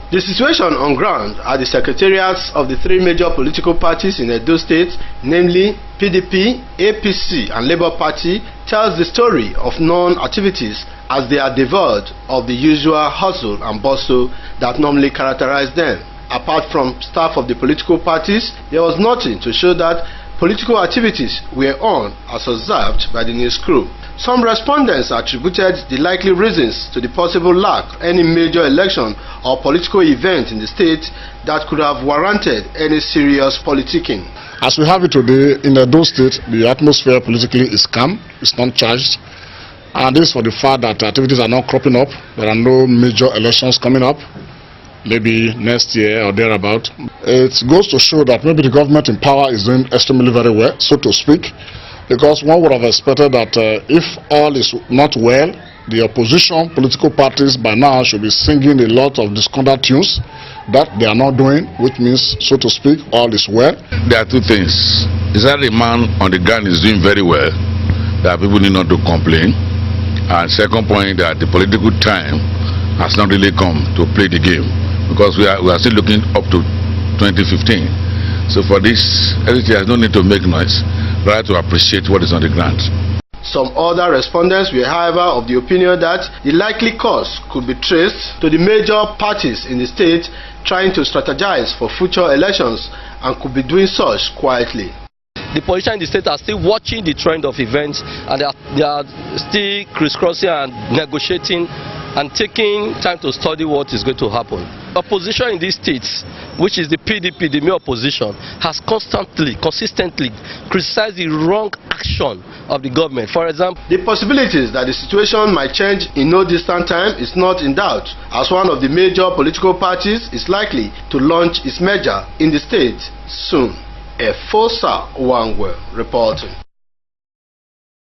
The situation on ground at the secretariats of the three major political parties in Edo State, namely PDP, APC and Labour Party, tells the story of non-activities as they are devoid of the usual hustle and bustle that normally characterize them. Apart from staff of the political parties, there was nothing to show that political activities were on as observed by the news crew. Some respondents attributed the likely reasons to the possible lack of any major election or political event in the state that could have warranted any serious politicking. As we have it today in Edo State, the atmosphere politically is calm, it's not charged, and this for the fact that activities are not cropping up. There are no major elections coming up, maybe next year or thereabout. It goes to show that maybe the government in power is doing extremely very well, so to speak, because one would have expected that if all is not well, the opposition political parties by now should be singing a lot of discordant tunes that they are not doing, which means, so to speak, all is well. There are two things. Is that the man on the ground is doing very well, that people need not to complain. And second point, that the political time has not really come to play the game, because we are still looking up to 2015. So for this, everything has no need to make noise, rather to appreciate what is on the ground. Some other respondents were, however, of the opinion that the likely cause could be traced to the major parties in the state trying to strategize for future elections and could be doing such quietly. The politicians in the state are still watching the trend of events, and they are still crisscrossing and negotiating and taking time to study what is going to happen. Opposition in these states, which is the PDP, the main opposition, has consistently criticized the wrong action of the government. For example, the possibilities that the situation might change in no distant time is not in doubt, as one of the major political parties is likely to launch its merger in the state soon. Efosa Wangwe reporting.